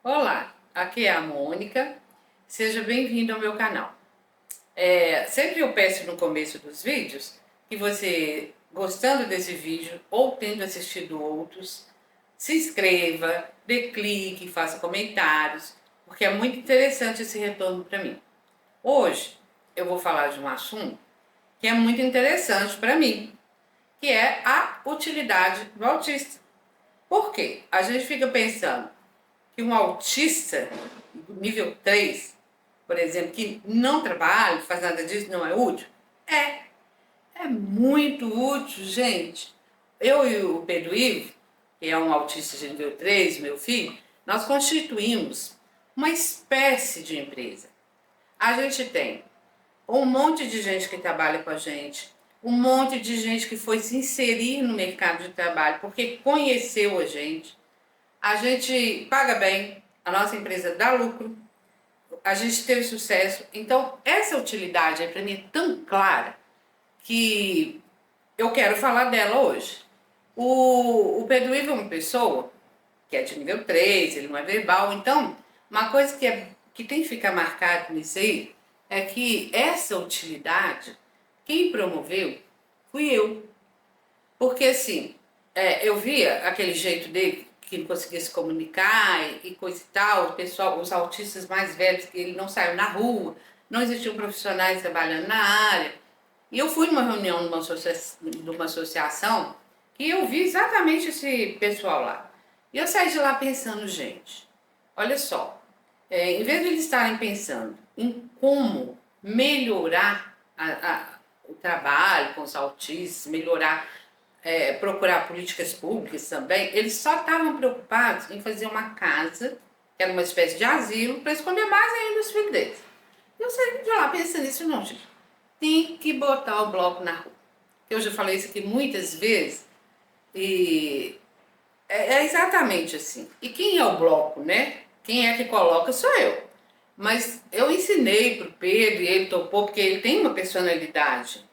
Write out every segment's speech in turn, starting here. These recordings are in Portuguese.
Olá, aqui é a Mônica, seja bem-vindo ao meu canal. Sempre eu peço no começo dos vídeos que você, gostando desse vídeo ou tendo assistido outros, se inscreva, dê clique, faça comentários, porque é muito interessante esse retorno para mim. Hoje eu vou falar de um assunto que é muito interessante para mim, que é a utilidade do autista. Por quê? A gente fica pensando que um autista nível 3, por exemplo, que não trabalha, faz nada disso, não é útil? É, é muito útil, gente. Eu e o Pedro Ivo, que é um autista de nível 3, meu filho, nós constituímos uma espécie de empresa. A gente tem um monte de gente que trabalha com a gente, um monte de gente que foi se inserir no mercado de trabalho porque conheceu a gente paga bem, a nossa empresa dá lucro, a gente teve sucesso. Então, essa utilidade para mim é tão clara que eu quero falar dela hoje. O Pedro Ivo é uma pessoa que é de nível 3, ele não é verbal. Então, uma coisa que tem que ficar marcado nisso aí é que essa utilidade, quem promoveu fui eu. Porque assim, eu via aquele jeito dele que não conseguia se comunicar e coisa e tal, o pessoal, os autistas mais velhos, que ele não saiu na rua, não existiam profissionais trabalhando na área. E eu fui numa reunião numa associação que eu vi exatamente esse pessoal lá. E eu saí de lá pensando, gente, olha só, em vez de eles estarem pensando em como melhorar o trabalho com os autistas, melhorar, procurar políticas públicas também, eles só estavam preocupados em fazer uma casa, que era uma espécie de asilo, para esconder mais ainda os filhos deles. E eu saí de lá pensando nisso, não, gente, tem que botar o bloco na rua. Eu já falei isso aqui muitas vezes, e é exatamente assim. E quem é o bloco, né? Quem é que coloca sou eu. Mas eu ensinei pro Pedro e ele topou, porque ele tem uma personalidade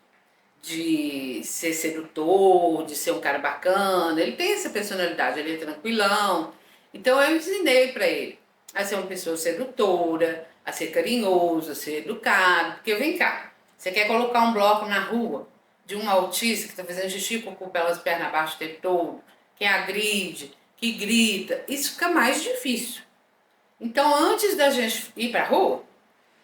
de ser sedutor, de ser um cara bacana. Ele tem essa personalidade, ele é tranquilão. Então eu ensinei para ele a ser uma pessoa sedutora, a ser carinhoso, a ser educado. Porque vem cá, você quer colocar um bloco na rua de um autista que está fazendo xixi com pelas pernas abaixo o tempo todo, que agride, que grita, isso fica mais difícil. Então, antes da gente ir para a rua,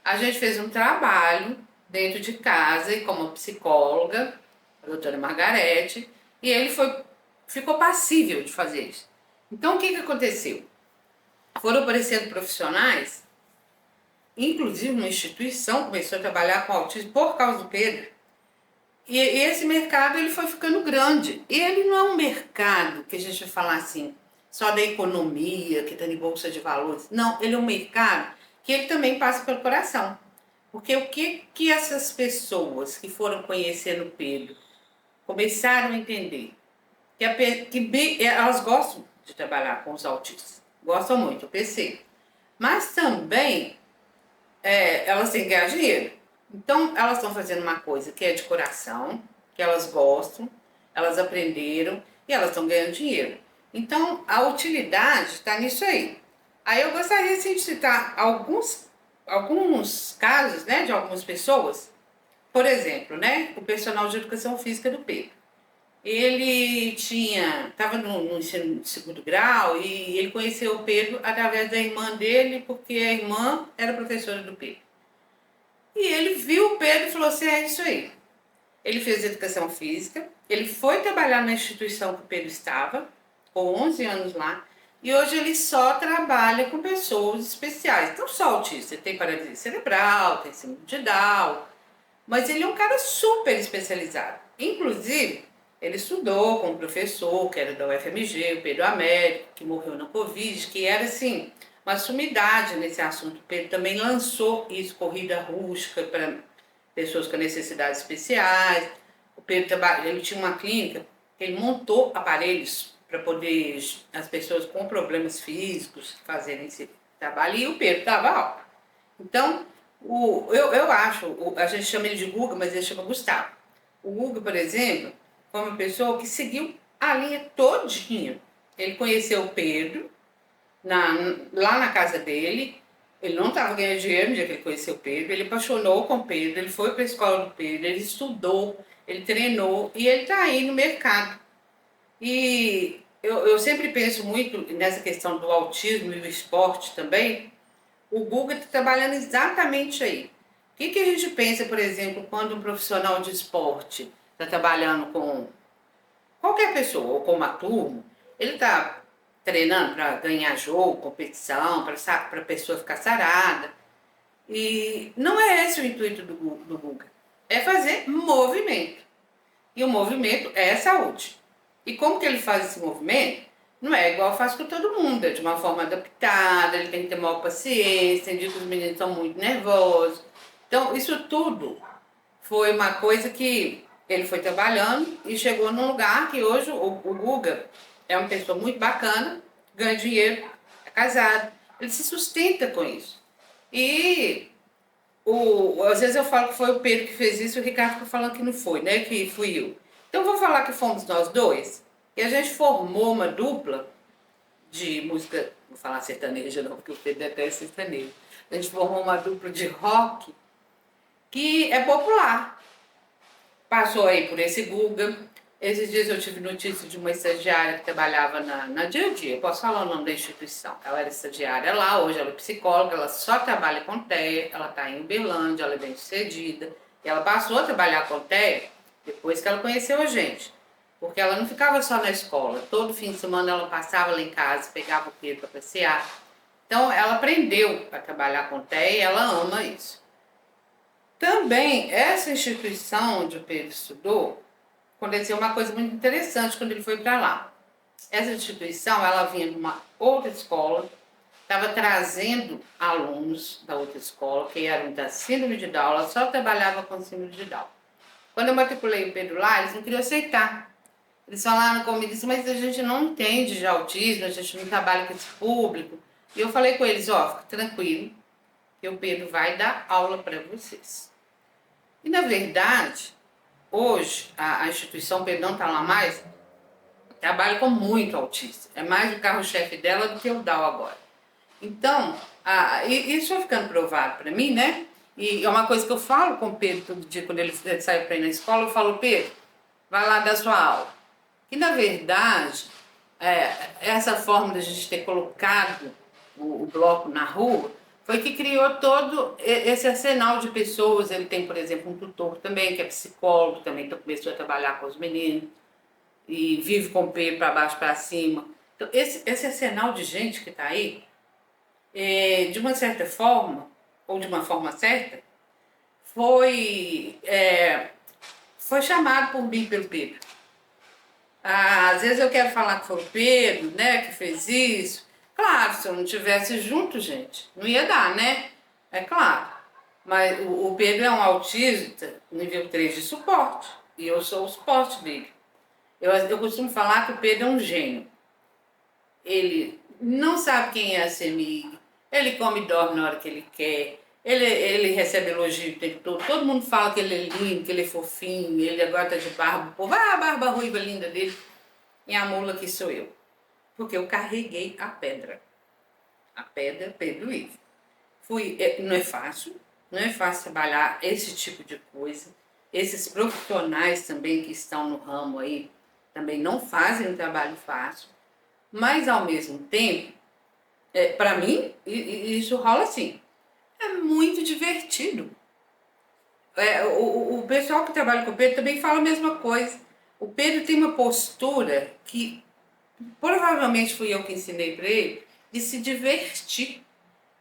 a gente fez um trabalho dentro de casa e como psicóloga, a doutora Margarete, e ele ficou passível de fazer isso. Então, o que aconteceu? Foram aparecendo profissionais, inclusive uma instituição começou a trabalhar com autismo por causa do Pedro. E esse mercado ele foi ficando grande. E ele não é um mercado que a gente vai falar assim, só da economia, que está em bolsa de valores. Não, ele é um mercado que ele também passa pelo coração. Porque o que essas pessoas que foram conhecendo Pedro começaram a entender? Que elas gostam de trabalhar com os autistas. Gostam muito, eu pensei. Mas também elas têm que ganhar dinheiro. Então, elas estão fazendo uma coisa que é de coração, que elas gostam, elas aprenderam e elas estão ganhando dinheiro. Então, a utilidade está nisso aí. Aí eu gostaria assim, de citar alguns casos, né, de algumas pessoas. Por exemplo, né, o personal de educação física do Pedro. Ele estava no ensino de segundo grau e ele conheceu o Pedro através da irmã dele, porque a irmã era professora do Pedro. E ele viu o Pedro e falou assim: é isso aí. Ele fez educação física, ele foi trabalhar na instituição que o Pedro estava, com 11 anos lá, e hoje ele só trabalha com pessoas especiais. Não só autista, ele tem paralisia cerebral, tem síndrome de Down, mas ele é um cara super especializado. Inclusive, ele estudou com um professor que era da UFMG, o Pedro Américo, que morreu na Covid, que era assim, uma sumidade nesse assunto. O Pedro também lançou isso, corrida rústica para pessoas com necessidades especiais. O Pedro ele tinha uma clínica que ele montou aparelhos para poder as pessoas com problemas físicos fazerem esse trabalho, e o Pedro estava alto. Então, eu acho, a gente chama ele de Guga, mas ele chama Gustavo. O Guga, por exemplo, foi uma pessoa que seguiu a linha todinha. Ele conheceu o Pedro, lá na casa dele. Ele não estava ganhando dinheiro no dia que ele conheceu o Pedro, ele apaixonou com o Pedro, ele foi para a escola do Pedro, ele estudou, ele treinou e ele está aí no mercado. E eu sempre penso muito nessa questão do autismo e do esporte também. O Guga está trabalhando exatamente aí. O que a gente pensa, por exemplo, quando um profissional de esporte está trabalhando com qualquer pessoa, ou com uma turma, ele está treinando para ganhar jogo, competição, para a pessoa ficar sarada. E não é esse o intuito do Guga. É fazer movimento. E o movimento é saúde. E como que ele faz esse movimento? Não é igual faz com todo mundo, é de uma forma adaptada, ele tem que ter maior paciência, tem dia que os meninos estão muito nervosos. Então, isso tudo foi uma coisa que ele foi trabalhando e chegou num lugar que hoje o Guga é uma pessoa muito bacana, ganha dinheiro, é casado, ele se sustenta com isso. E às vezes eu falo que foi o Pedro que fez isso e o Ricardo fica falando que não foi, né? Que fui eu. Então vou falar que fomos nós dois e a gente formou uma dupla de música, não vou falar sertaneja não, porque o Pedro detesta sertanejo. A gente formou uma dupla de rock que é popular. Passou aí por esse Guga. Esses dias eu tive notícia de uma estagiária que trabalhava na Dia a Dia. Posso falar o nome da instituição? Ela era estagiária lá, hoje ela é psicóloga, ela só trabalha com TEA, ela está em Uberlândia, ela é bem sucedida. E ela passou a trabalhar com TEA depois que ela conheceu a gente. Porque ela não ficava só na escola. Todo fim de semana ela passava lá em casa, pegava o Pedro para passear. Então ela aprendeu a trabalhar com TEA e ela ama isso. Também, essa instituição onde o Pedro estudou, aconteceu uma coisa muito interessante quando ele foi para lá. Essa instituição, ela vinha de uma outra escola, estava trazendo alunos da outra escola, que eram da síndrome de Down, ela só trabalhava com síndrome de Down. Quando eu matriculei o Pedro lá, eles não queriam aceitar. Eles falaram comigo, mas a gente não entende de autismo, a gente não trabalha com esse público. E eu falei com eles, ó, fica tranquilo, que o Pedro vai dar aula para vocês. E, na verdade, hoje, a instituição Pedro não está lá mais, trabalha com muito autista. É mais o carro-chefe dela do que o DAO agora. Então, isso foi ficando provado para mim, né? E é uma coisa que eu falo com o Pedro todo dia, quando ele sai para ir na escola, eu falo, Pedro, vai lá dar sua aula. E, na verdade, essa forma de a gente ter colocado o bloco na rua foi que criou todo esse arsenal de pessoas. Ele tem, por exemplo, um tutor também, que é psicólogo, também começou a trabalhar com os meninos e vive com o P para baixo para cima. Então, esse arsenal de gente que está aí, de uma certa forma, ou de uma forma certa, foi chamado por mim pelo Pedro. Às vezes eu quero falar que foi o Pedro, né, que fez isso. Claro, se eu não tivesse junto, gente, não ia dar, né? É claro. Mas o Pedro é um autista nível 3 de suporte. E eu sou o suporte dele. Eu costumo falar que o Pedro é um gênio. Ele não sabe quem é a CEMIG. Ele come e dorme na hora que ele quer. Ele recebe elogio o tempo todo. Todo mundo fala que ele é lindo, que ele é fofinho. Ele agora tá de barba. O povo, a barba ruiva linda dele. E a mula que sou eu. Porque eu carreguei a pedra. A pedra Pedro Ivo. Não é fácil. Não é fácil trabalhar esse tipo de coisa. Esses profissionais também que estão no ramo aí também não fazem um trabalho fácil. Mas, ao mesmo tempo, para mim, isso rola assim. É muito divertido. O pessoal que trabalha com o Pedro também fala a mesma coisa. O Pedro tem uma postura que provavelmente fui eu que ensinei para ele, de se divertir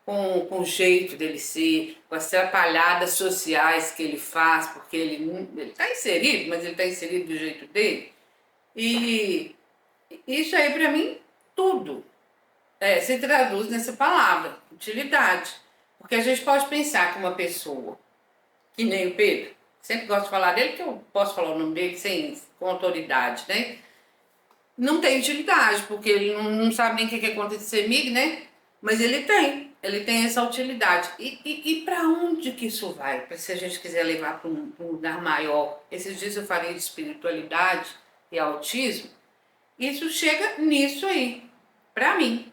com o jeito dele ser, com as atrapalhadas sociais que ele faz, porque ele está inserido, mas ele está inserido do jeito dele. E isso aí, para mim, tudo se traduz nessa palavra, utilidade. Porque a gente pode pensar que uma pessoa, que nem o Pedro, sempre gosto de falar dele, que eu posso falar o nome dele com autoridade, né? Não tem utilidade, porque ele não sabe nem o que é conta de CEMIG, né? Mas ele tem essa utilidade. E para onde que isso vai? Se a gente quiser levar para um lugar maior, esses dias eu falei de espiritualidade e autismo, isso chega nisso aí, para mim.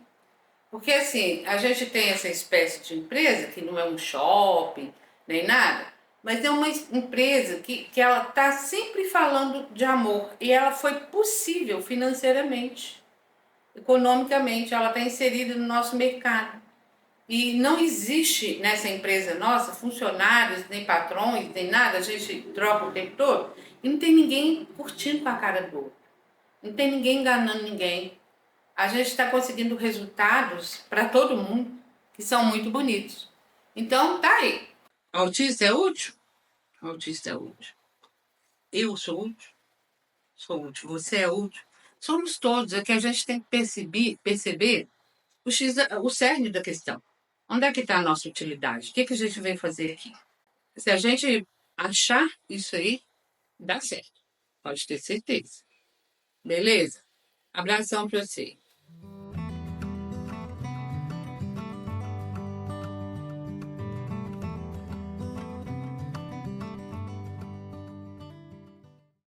Porque assim, a gente tem essa espécie de empresa que não é um shopping, nem nada, mas é uma empresa que ela está sempre falando de amor e ela foi possível financeiramente, economicamente, ela está inserida no nosso mercado. E não existe nessa empresa nossa funcionários, nem patrões, nem nada, a gente troca o tempo todo e não tem ninguém curtindo com a cara do outro, não tem ninguém enganando ninguém. A gente está conseguindo resultados para todo mundo que são muito bonitos. Então, tá aí. Autista é útil? Autista é útil. Eu sou útil? Sou útil. Você é útil? Somos todos. É que a gente tem que perceber o cerne da questão. Onde é que está a nossa utilidade? O que a gente veio fazer aqui? Se a gente achar isso aí, dá certo. Pode ter certeza. Beleza? Abração para você.